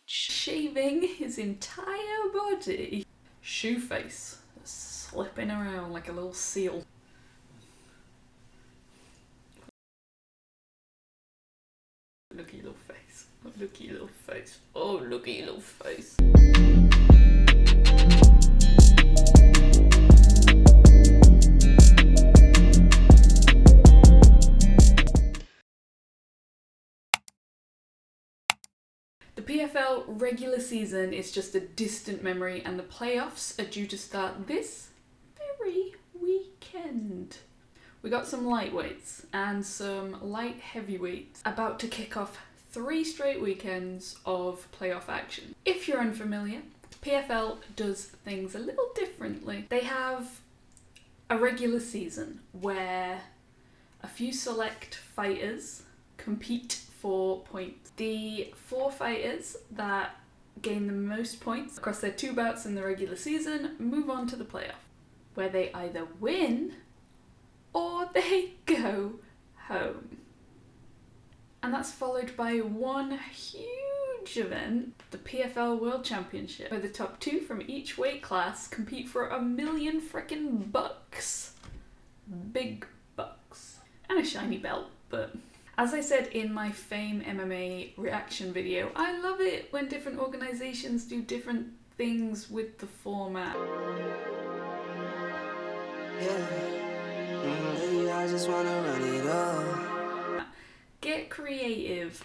shaving his entire body. Shoe face, slipping around like a little seal. Look at your little face. Oh, look at your little face. Oh, look at your little face. The PFL regular season is just a distant memory, and the playoffs are due to start this very weekend. We got some lightweights and some light heavyweights about to kick off 3 straight weekends of playoff action. If you're unfamiliar, PFL does things a little differently. They have a regular season where a few select fighters compete for points. The 4 fighters that gain the most points across their 2 bouts in the regular season move on to the playoff, where they either win or they go home. And that's followed by one huge event, the PFL World Championship, where the top 2 from each weight class compete for $1 million frickin' bucks. Big bucks. And a shiny belt, but as I said in my Fame MMA reaction video, I love it when different organisations do different things with the format. I just wanna run it all. Get creative.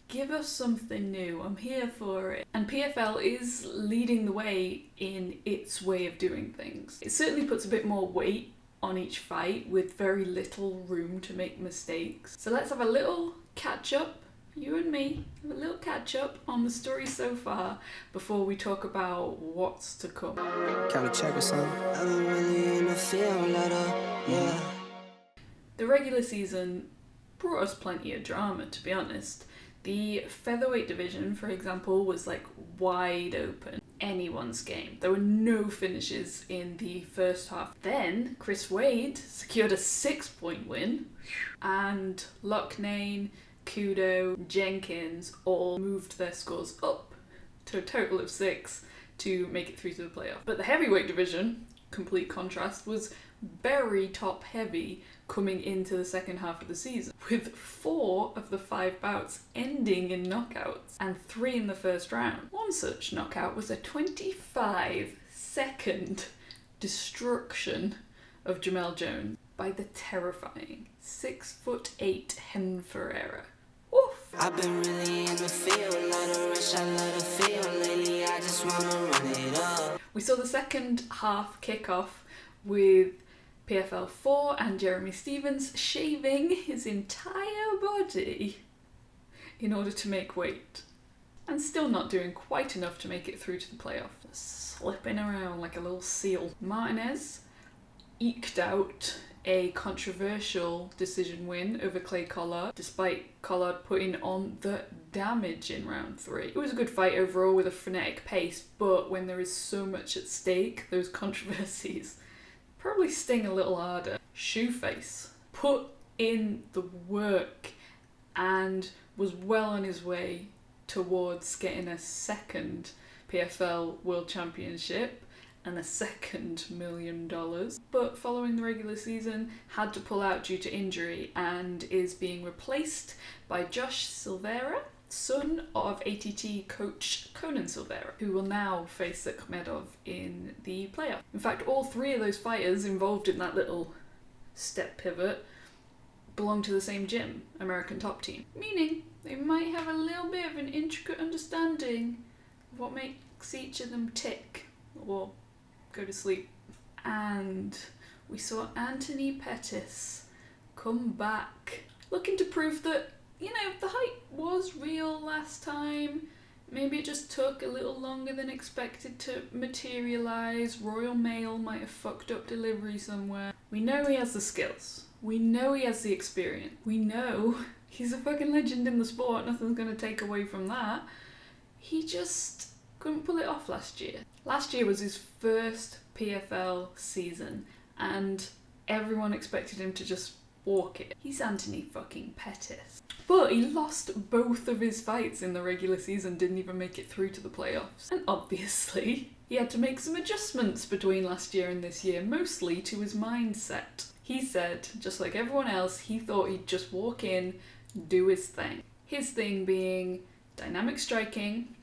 Give us something new. I'm here for it. And PFL is leading the way in its way of doing things. It certainly puts a bit more weight on each fight with very little room to make mistakes. So let's have a little catch up, you and me, have a little catch up on the story so far before we talk about what's to come. Kind of check or something. I've been really in the field, yeah. The regular season brought us plenty of drama, to be honest. The featherweight division, for example, was like wide open. Anyone's game. There were no finishes in the first half. Then Chris Wade secured a 6-point win, and Loughnane, Kudo, Jenkins all moved their scores up to a total of 6 to make it through to the playoff. But the heavyweight division, complete contrast, was very top heavy coming into the second half of the season, with 4 of the 5 bouts ending in knockouts and 3 in the first round. One such knockout was a 25-second destruction of Jamel Jones by the terrifying 6'8" Hen Ferreira. Oof. I've been really in the field, let her rush, I let her feel lately, I just wanna run it up. We saw the second half kick off with PFL 4 and Jeremy Stephens shaving his entire body in order to make weight, and still not doing quite enough to make it through to the playoff. Slipping around like a little seal. Martinez eked out a controversial decision win over Clay Collard, despite Collard putting on the damage in round 3. It was a good fight overall with a frenetic pace, but when there is so much at stake, those controversies probably sting a little harder. Shoeface put in the work and was well on his way towards getting a second PFL World Championship and a second $1 million, but following the regular season had to pull out due to injury and is being replaced by Josh Silveira, son of ATT coach Conan Silveira, who will now face Akhmedov in the playoff. In fact, all 3 of those fighters involved in that little step pivot belong to the same gym, American Top Team, meaning they might have a little bit of an intricate understanding of what makes each of them tick or go to sleep. And we saw Anthony Pettis come back looking to prove that, you know, the hype was real last time. Maybe it just took a little longer than expected to materialise. Royal Mail might have fucked up delivery somewhere. We know he has the skills. We know he has the experience. We know he's a fucking legend in the sport. Nothing's going to take away from that. He just couldn't pull it off last year. Last year was his first PFL season, and everyone expected him to just walk it. He's Anthony fucking Pettis. But he lost both of his fights in the regular season, didn't even make it through to the playoffs. And obviously, he had to make some adjustments between last year and this year, mostly to his mindset. He said, just like everyone else, he thought he'd just walk in, do his thing. His thing being dynamic striking,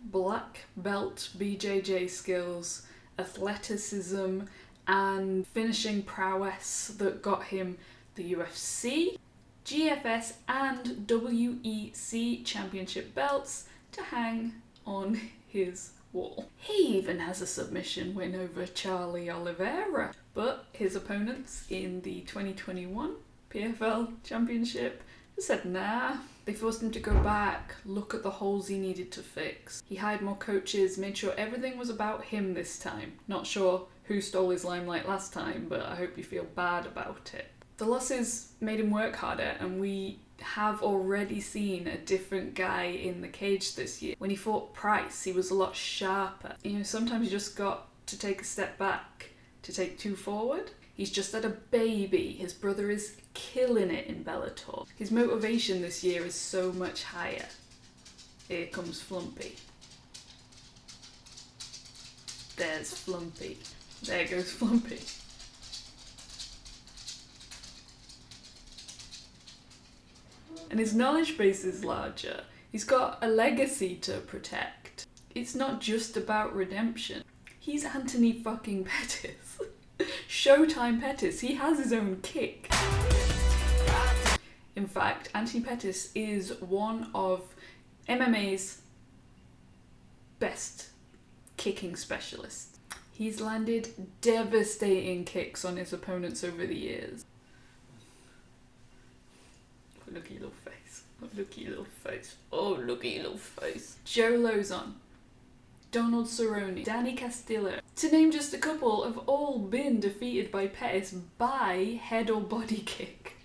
black belt BJJ skills, athleticism, and finishing prowess that got him the UFC, GFS and WEC championship belts to hang on his wall. He even has a submission win over Charlie Oliveira, but his opponents in the 2021 PFL championship said nah. They forced him to go back, look at the holes he needed to fix. He hired more coaches, made sure everything was about him this time. Not sure who stole his limelight last time, but I hope you feel bad about it. The losses made him work harder, and we have already seen a different guy in the cage this year. When he fought Price, he was a lot sharper. You know, sometimes you just got to take a step back to take two forward. He's just had a baby. His brother is killing it in Bellator. His motivation this year is so much higher. Here comes Flumpy. There's Flumpy. There goes Flumpy. And his knowledge base is larger. He's got a legacy to protect. It's not just about redemption. He's Anthony fucking Pettis. Showtime Pettis. He has his own kick. In fact, Anthony Pettis is one of MMA's best kicking specialists. He's landed devastating kicks on his opponents over the years. Looky little face. Oh, looky little face. Oh, looky little face. Joe Lozon, Donald Cerrone, Danny Castillo, to name just a couple, have all been defeated by Pettis by head or body kick.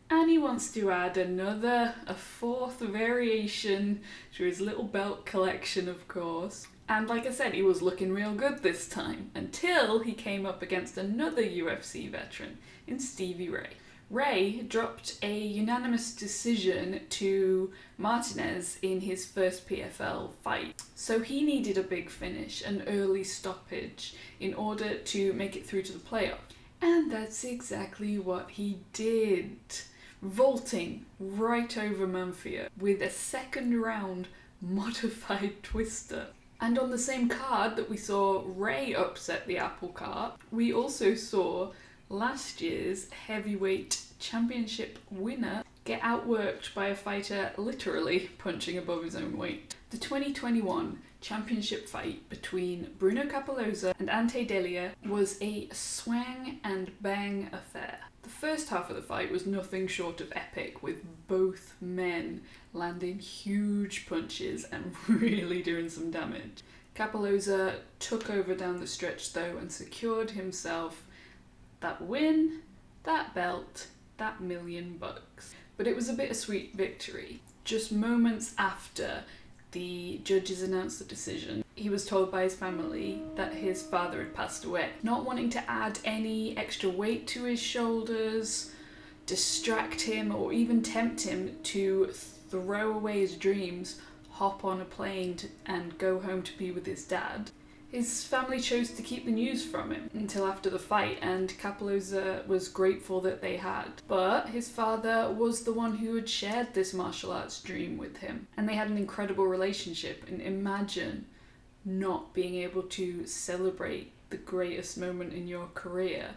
And he wants to add a fourth variation to his little belt collection, of course. And like I said, he was looking real good this time, until he came up against another UFC veteran in Stevie Ray. Ray dropped a unanimous decision to Martinez in his first PFL fight. So he needed a big finish, an early stoppage, in order to make it through to the playoffs. And that's exactly what he did. Vaulting right over Manfio with a second round modified twister. And on the same card that we saw Ray upset the apple cart, we also saw last year's heavyweight championship winner get outworked by a fighter literally punching above his own weight. The 2021 championship fight between Bruno Cappelozza and Ante Delia was a swang and bang affair. The first half of the fight was nothing short of epic, with both men landing huge punches and really doing some damage. Cappelozza took over down the stretch though and secured himself that win, that belt, that $1 million. But it was a bittersweet victory. Just moments after the judges announced the decision, he was told by his family that his father had passed away. Not wanting to add any extra weight to his shoulders, distract him, or even tempt him to throw away his dreams, hop on a plane and go home to be with his dad, his family chose to keep the news from him until after the fight, and Cappelozza was grateful that they had. But his father was the one who had shared this martial arts dream with him, and they had an incredible relationship. And imagine not being able to celebrate the greatest moment in your career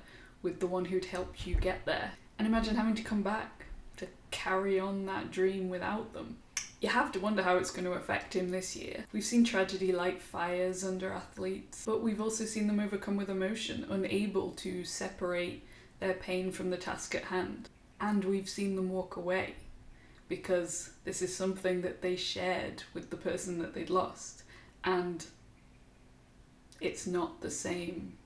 with the one who'd helped you get there. And imagine having to come back to carry on that dream without them. You have to wonder how it's going to affect him this year. We've seen tragedy light fires under athletes, but we've also seen them overcome with emotion, unable to separate their pain from the task at hand. And we've seen them walk away, because this is something that they shared with the person that they'd lost. And it's not the same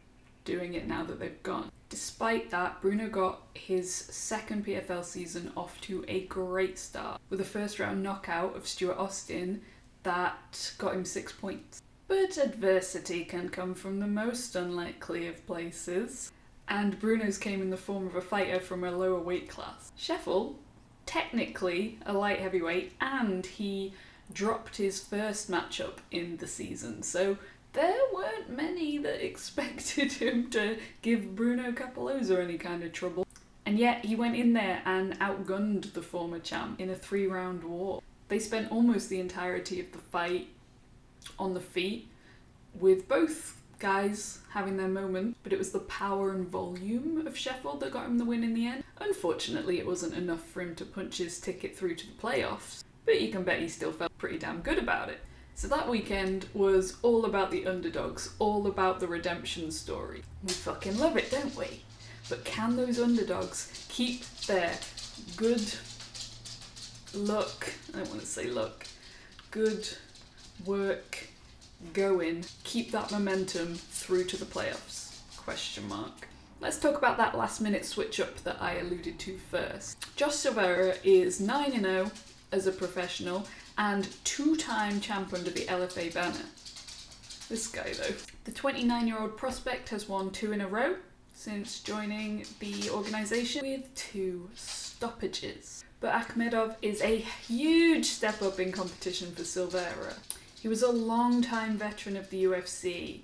doing it now that they've gone. Despite that, Bruno got his second PFL season off to a great start with a first round knockout of Stuart Austin that got him 6 points. But adversity can come from the most unlikely of places. and Bruno's came in the form of a fighter from a lower weight class. Scheffel, technically a light heavyweight, and he dropped his first matchup in the season, so there weren't many that expected him to give Bruno Cappelozza any kind of trouble. And yet he went in there and outgunned the former champ in a 3-round war. They spent almost the entirety of the fight on the feet, with both guys having their moment, but it was the power and volume of Sheffield that got him the win in the end. Unfortunately, it wasn't enough for him to punch his ticket through to the playoffs, but you can bet he still felt pretty damn good about it. So that weekend was all about the underdogs, all about the redemption story. We fucking love it, don't we? But can those underdogs keep their good luck, I don't want to say luck, good work going, keep that momentum through to the playoffs? Question mark. Let's talk about that last minute switch up that I alluded to first. Josh Silveira is 9-0 as a professional and 2-time champ under the LFA banner. This guy though. The 29-year-old prospect has won 2 in a row since joining the organisation, with 2 stoppages. But Akhmedov is a huge step up in competition for Silveira. He was a long-time veteran of the UFC.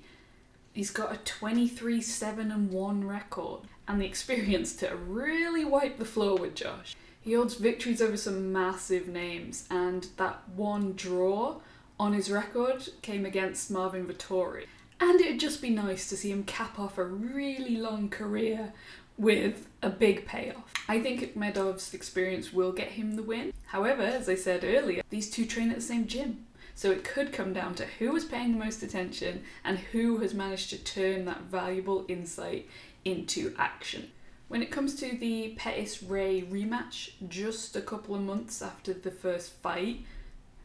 He's got a 23-7-1 record and the experience to really wipe the floor with Josh. He holds victories over some massive names, and that one draw on his record came against Marvin Vettori. And it'd just be nice to see him cap off a really long career with a big payoff. I think Akhmedov's experience will get him the win. However, as I said earlier, these two train at the same gym. So it could come down to who was paying the most attention and who has managed to turn that valuable insight into action. When it comes to the Pettis-Ray rematch, just a couple of months after the first fight,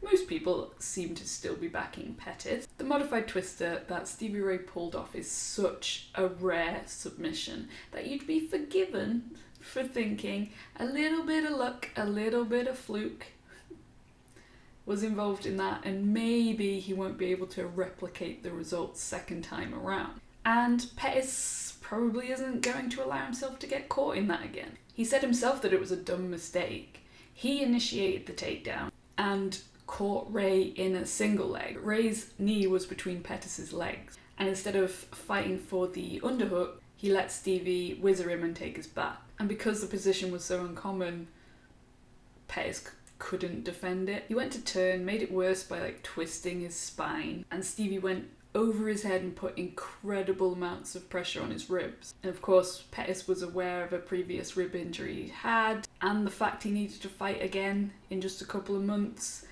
most people seem to still be backing Pettis. The modified twister that Stevie Ray pulled off is such a rare submission that you'd be forgiven for thinking a little bit of luck, a little bit of fluke was involved in that, and maybe he won't be able to replicate the results second time around. And Pettis probably isn't going to allow himself to get caught in that again. He said himself that it was a dumb mistake. He initiated the takedown and caught Ray in a single leg. Ray's knee was between Pettis' legs, and instead of fighting for the underhook, he let Stevie whizzer him and take his back. And because the position was so uncommon, Pettis couldn't defend it. He went to turn, made it worse by twisting his spine, and Stevie went over his head and put incredible amounts of pressure on his ribs. And of course, Pettis was aware of a previous rib injury he had, and the fact he needed to fight again in just a couple of months,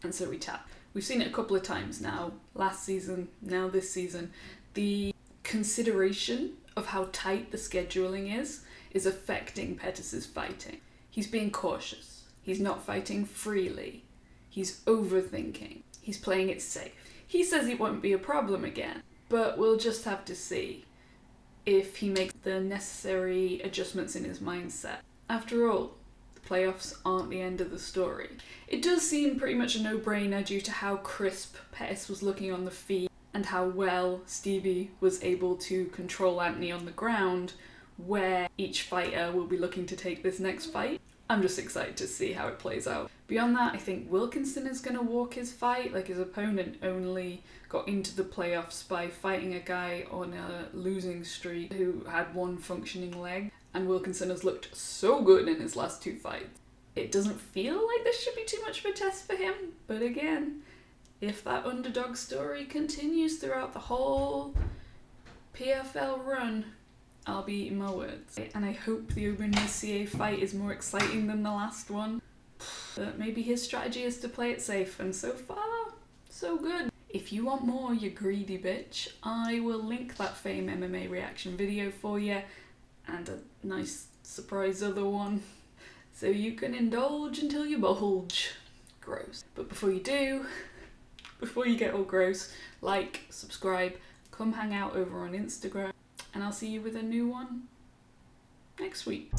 and so he tapped. We've seen it a couple of times now, last season, now this season. The consideration of how tight the scheduling is affecting Pettis' fighting. He's being cautious. He's not fighting freely. He's overthinking. He's playing it safe. He says it won't be a problem again, but we'll just have to see if he makes the necessary adjustments in his mindset. After all, the playoffs aren't the end of the story. It does seem pretty much a no-brainer due to how crisp Pettis was looking on the feet and how well Stevie was able to control Anthony on the ground, where each fighter will be looking to take this next fight. I'm just excited to see how it plays out. Beyond that, I think Wilkinson is going to walk his fight. His opponent only got into the playoffs by fighting a guy on a losing streak who had one functioning leg, and Wilkinson has looked so good in his last 2 fights. It doesn't feel like this should be too much of a test for him, but again, if that underdog story continues throughout the whole PFL run, I'll be eating my words. And I hope the Oben Messier fight is more exciting than the last one. But maybe his strategy is to play it safe, and so far, so good. If you want more, you greedy bitch, I will link that Fame MMA reaction video for you, and a nice surprise other one, so you can indulge until you bulge. Gross. But before you do, before you get all gross, like, subscribe, come hang out over on Instagram, and I'll see you with a new one next week.